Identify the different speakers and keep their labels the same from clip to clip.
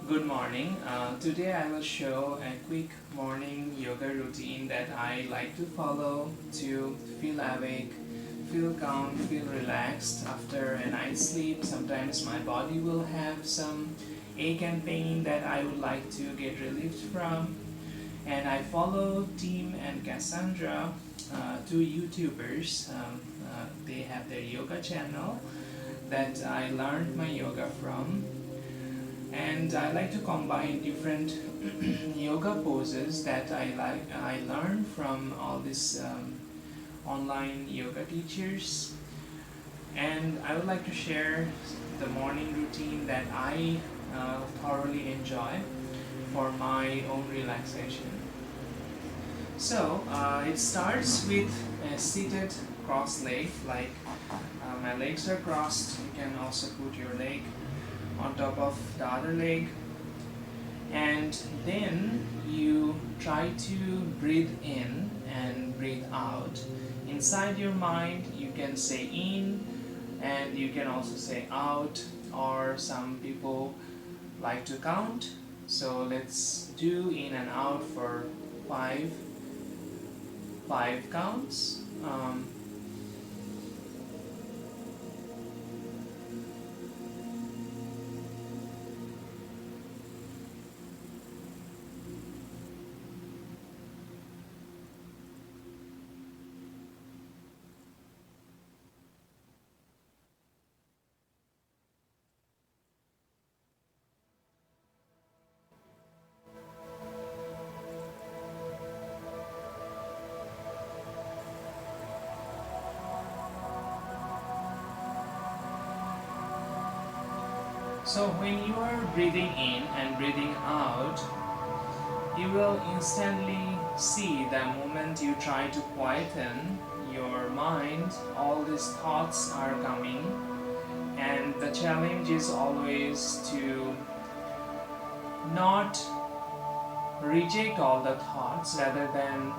Speaker 1: Good morning. Today I will show a quick morning yoga routine that I like to follow to feel awake, feel calm, feel relaxed after a night's sleep. Sometimes my body will have some ache and pain that I would like to get relieved from. And I follow Tim and Cassandra, two YouTubers. They have their yoga channel that I learned my yoga from, and I like to combine different yoga poses that I learned from all these online yoga teachers, and I would like to share the morning routine that I thoroughly enjoy for my own relaxation. So it starts with a seated cross leg, like my legs are crossed. You can also put your leg on top of the other leg, and then you try to breathe in and breathe out. Inside your mind you can say in, and you can also say out, or some people like to count. So let's do in and out for five five counts. So when you are breathing in and breathing out, you will instantly see the moment you try to quieten your mind, all these thoughts are coming, and the challenge is always to not reject all the thoughts, rather than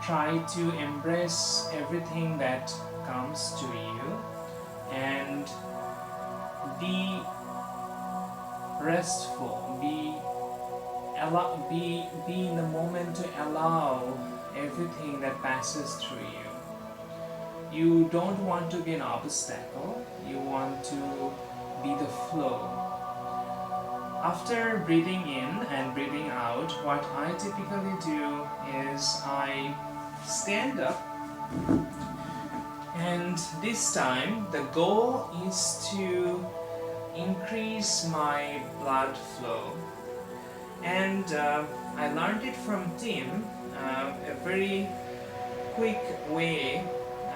Speaker 1: try to embrace everything that comes to you and be restful, be in the moment to allow everything that passes through you. You don't want to be an obstacle, you want to be the flow. After breathing in and breathing out, what I typically do is I stand up, and this time the goal is to increase my blood flow. And I learned it from Tim, a very quick way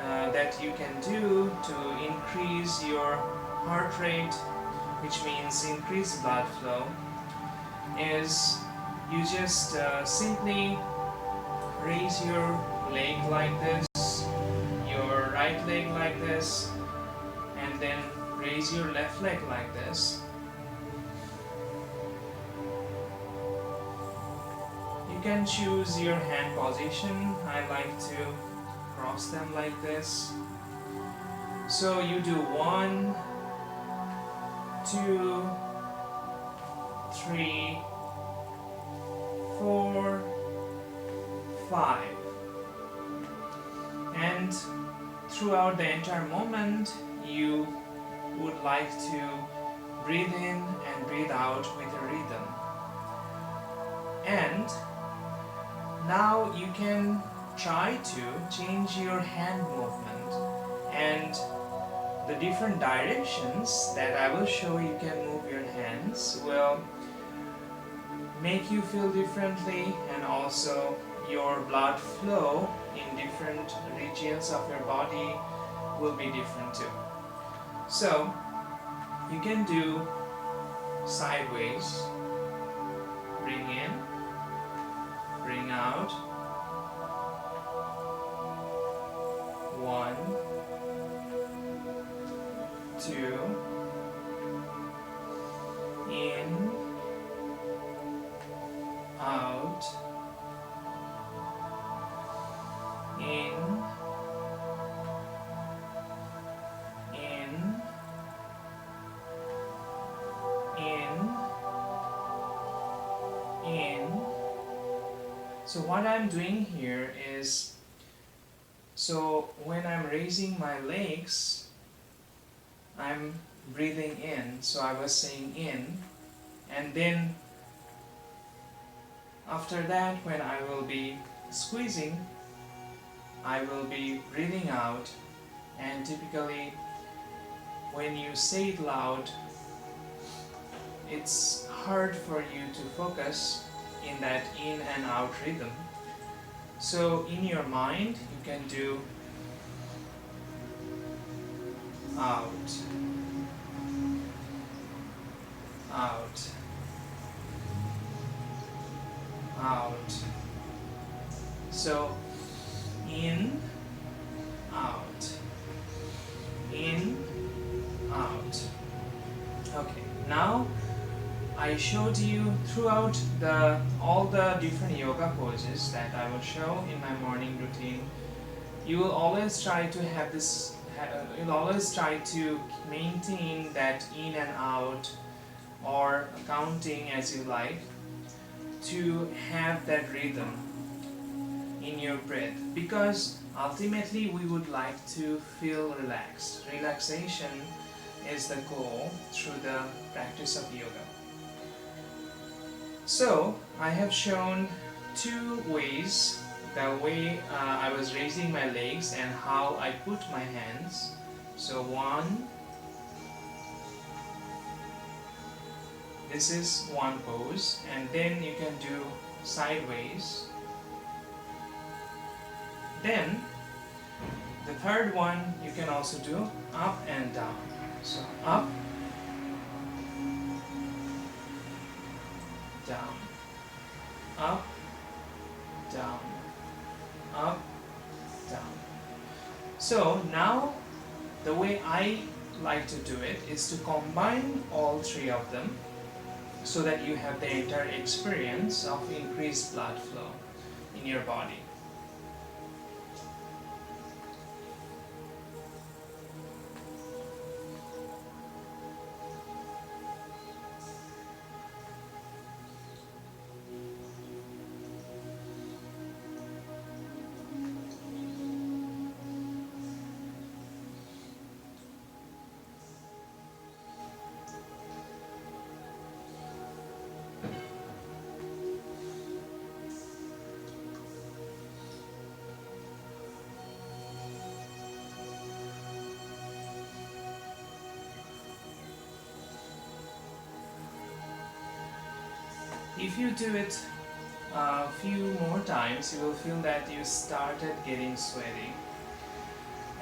Speaker 1: that you can do to increase your heart rate, which means increase blood flow, is you just simply raise your leg like this, your right leg like this, and then raise your left leg like this. You can choose your hand position. I like to cross them like this. So you do 1, 2, 3, 4, 5. And throughout the entire moment, you would like to breathe in and breathe out with a rhythm. And now you can try to change your hand movement, and the different directions that I will show you can move your hands will make you feel differently, and also your blood flow in different regions of your body will be different too. So you can do sideways, bring in, bring out, 1, 2, in, out, in, in, So what I'm doing here is, so when I'm raising my legs, I'm breathing in. So I was saying in, and then after that, when I will be squeezing, I will be breathing out. And typically when you say it loud, it's hard for you to focus in that in and out rhythm. So in your mind, you can do out, out, out. So in, out, in, out. Okay, now I showed you throughout all the different yoga poses that I will show in my morning routine. You will always try to have this. You'll always try to maintain that in and out, or counting as you like, to have that rhythm in your breath, because ultimately we would like to feel relaxed. Relaxation is the goal through the practice of yoga. So I have shown two ways, the way I was raising my legs and how I put my hands. So one, this is one pose, and then you can do sideways. Then the third one you can also do up and down. So up, down, up, down, up, down. So now the way I like to do it is to combine all three of them, so that you have the entire experience of increased blood flow in your body. If you do it a few more times, you will feel that you started getting sweaty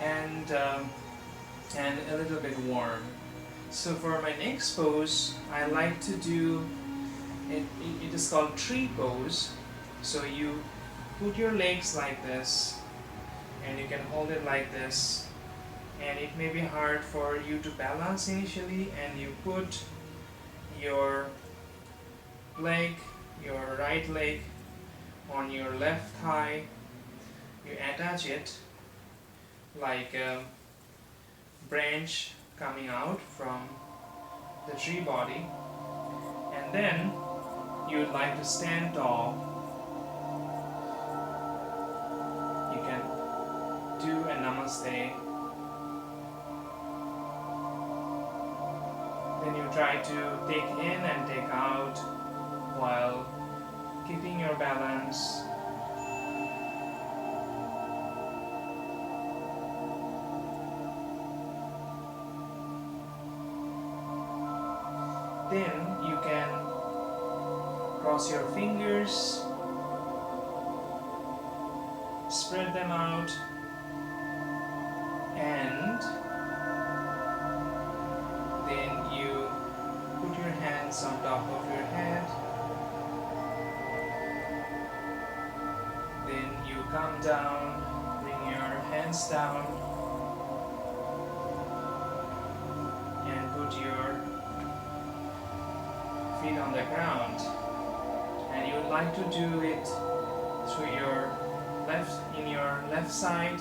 Speaker 1: and a little bit warm. So for my next pose, I like to do it. It is called tree pose. So you put your legs like this, and you can hold it like this. And it may be hard for you to balance initially, and you put your leg, your right leg, on your left thigh. You attach it like a branch coming out from the tree body, and then you would like to stand tall. You can do a namaste. Then you try to take in and take out while keeping your balance. Then you can cross your fingers, spread them out, and then you put your hands on top of your head. Then you come down, bring your hands down, and put your feet on the ground. And you would like to do it through your in your left side.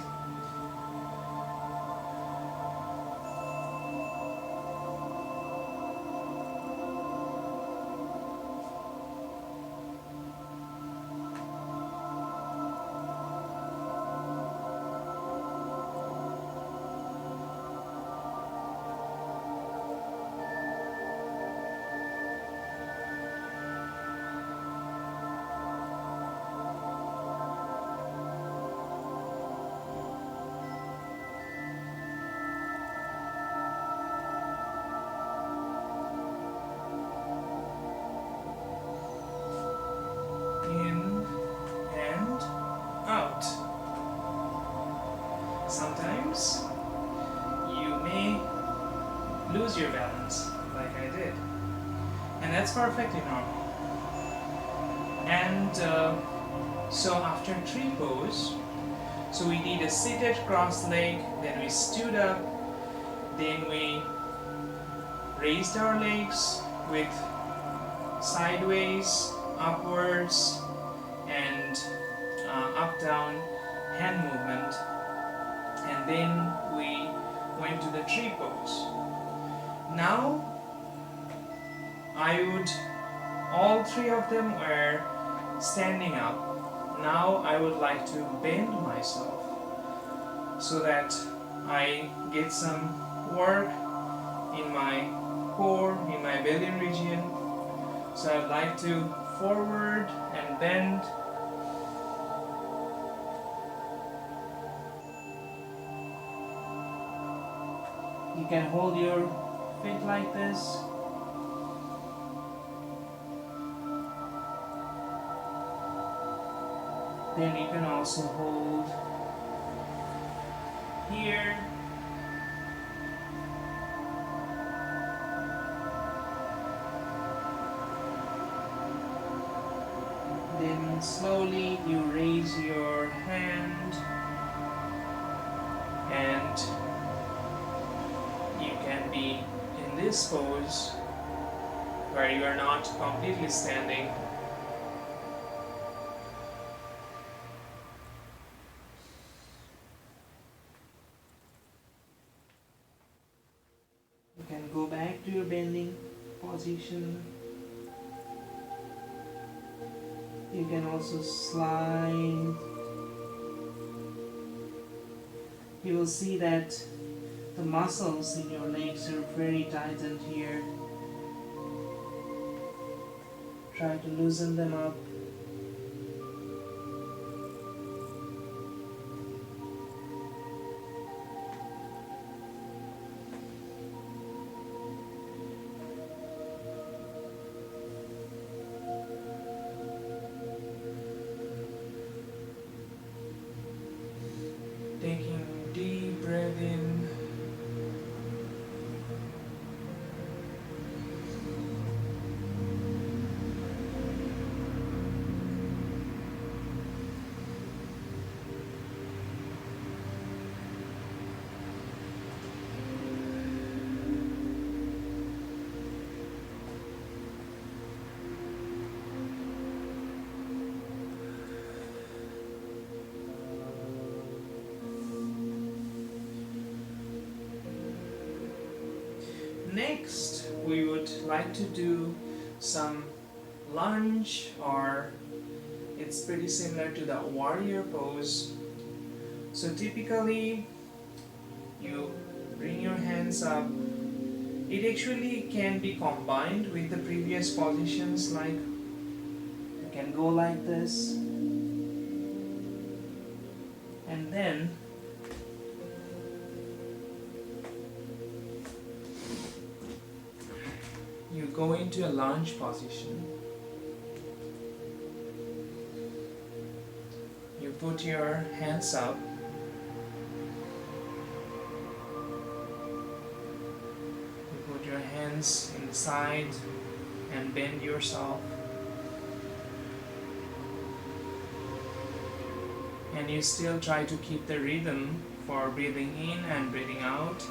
Speaker 1: lose your balance like I did. And that's perfectly normal. And so after tree pose, so we did a seated cross leg, then we stood up, then we raised our legs with sideways, upwards, and up down hand movement, and then we went to the tree pose. Now all three of them were standing up. Now I would like to bend myself so that I get some work in my core, in my belly region. So I'd like to forward and bend. You can hold your feet like this. Then you can also hold here. Then slowly you raise your hand and you can be in this pose where you are not completely standing. You can go back to your bending position. You can also slide. You will see that the muscles in your legs are very tightened here. Try to loosen them up. Taking a deep breath in. Next, we would like to do some lunge, or it's pretty similar to the warrior pose. So typically, you bring your hands up. It actually can be combined with the previous positions, like you can go like this, and then you go into a lunge position. You put your hands up. You put your hands inside and bend yourself. And you still try to keep the rhythm for breathing in and breathing out.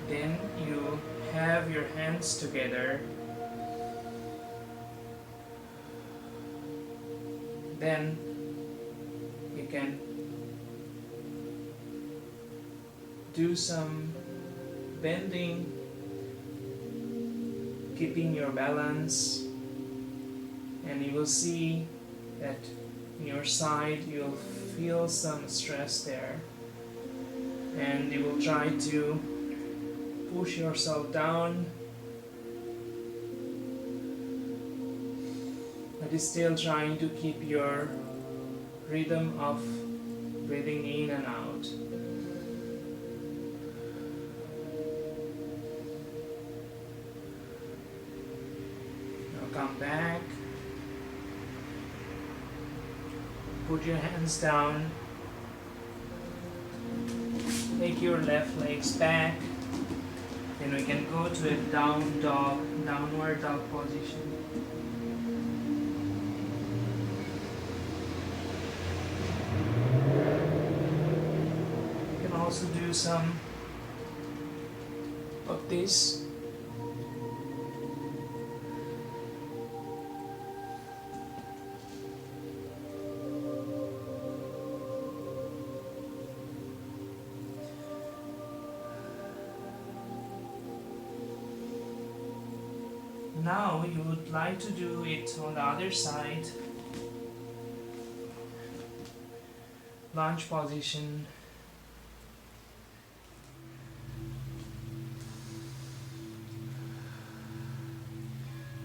Speaker 1: Then you have your hands together. Then you can do some bending, keeping your balance, and you will see that in your side you'll feel some stress there, and you will try to push yourself down, but is still trying to keep your rhythm of breathing in and out. Now come back. Put your hands down. Take your left legs back. Then we can go to a downward dog position. You can also do some of this. Now you would like to do it on the other side. Lunge position.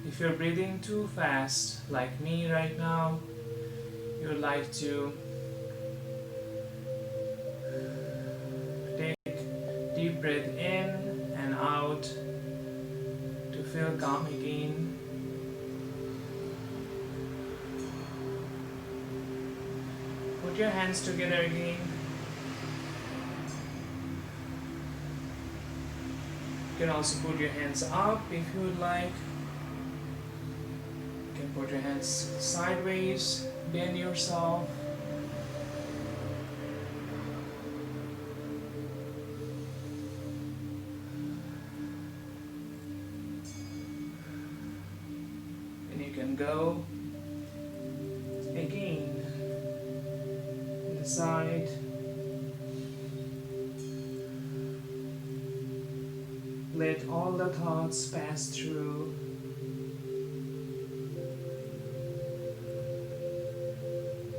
Speaker 1: If you're breathing too fast, like me right now, you would like to take deep breath in and out to feel calm again. Put your hands together again. You can also put your hands up if you would like. You can put your hands sideways, bend yourself. And you can go again to the side. Let all the thoughts pass through.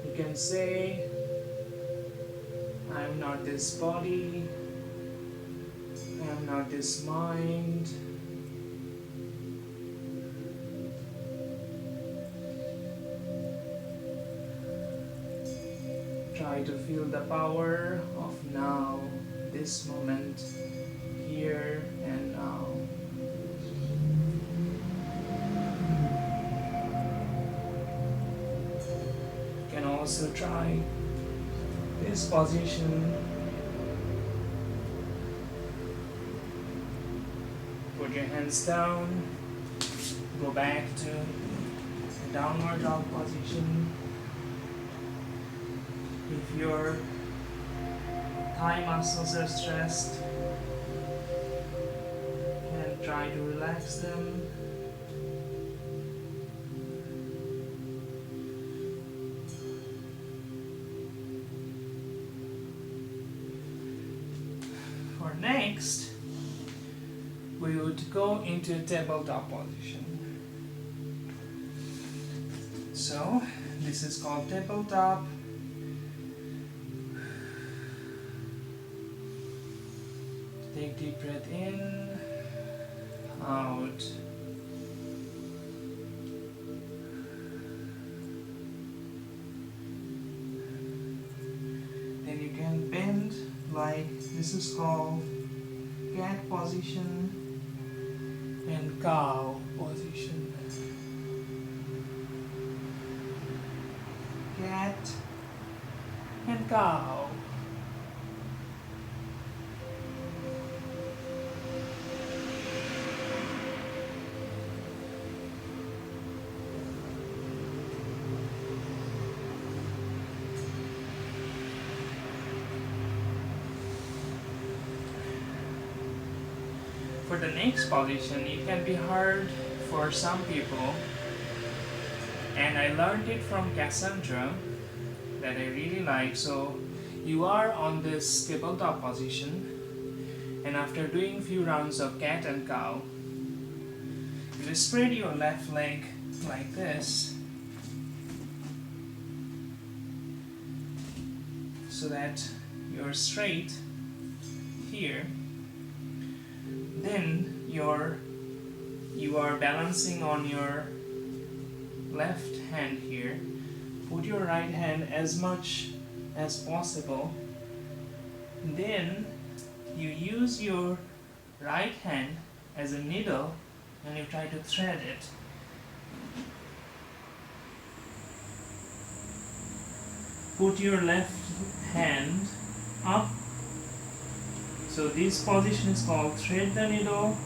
Speaker 1: You can say, I am not this body, I am not this mind. Try to feel the power of now, this moment, here and now. You can also try this position. Put your hands down, go back to downward dog position. If your thigh muscles are stressed, and try to relax them. For next, we would go into a tabletop position. So this is called tabletop. Take deep breath in, out. Then you can bend like this is called cat position and cow position. Cat and cow. For the next position, it can be hard for some people, and I learned it from Cassandra that I really like. So you are on this tabletop position, and after doing few rounds of cat and cow, you spread your left leg like this so that you're straight here. Then you are balancing on your left hand here. Put your right hand as much as possible. Then you use your right hand as a needle and you try to thread it. put your left hand up. So this position is called thread the needle,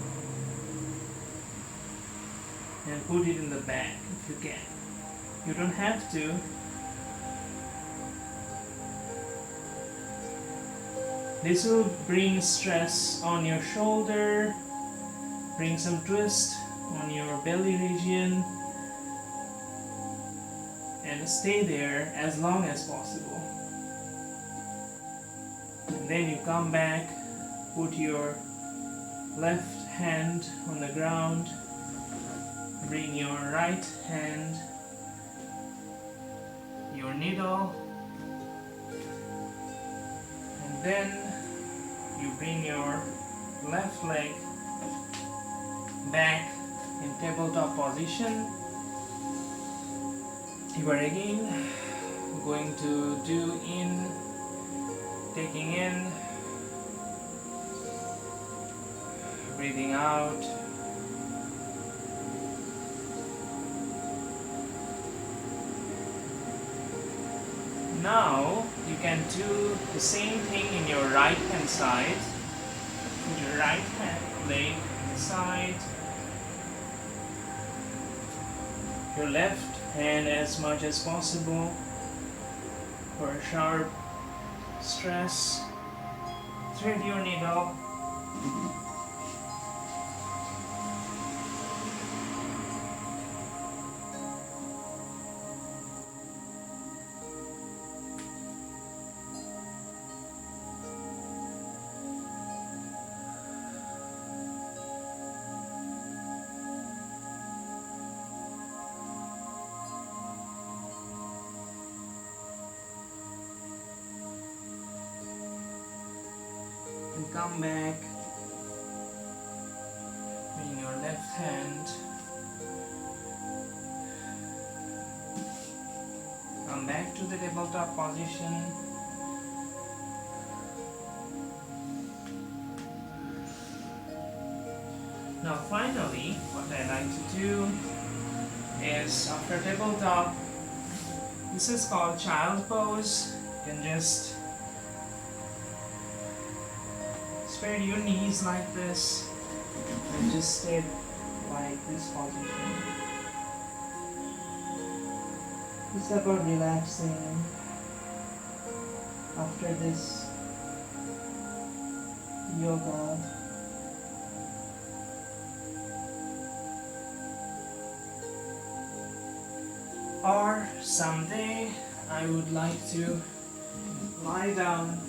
Speaker 1: and put it in the back if you can. You don't have to. This will bring stress on your shoulder, bring some twist on your belly region, and stay there as long as possible. And then you come back, put your left hand on the ground, bring your right hand, your needle, and then you bring your left leg back in tabletop position. You are again going to do taking in, breathing out. Now you can do the same thing in your right hand side. Put your right hand leg on the side, your left hand as much as possible for a sharp stress. Thread your needle. And come back, bring your left hand, come back to the tabletop position. Now finally, what I like to do is, after tabletop, this is called child pose. You can just spread your knees like this and just stay like this position. It's about relaxing after this yoga. Or someday I would like to lie down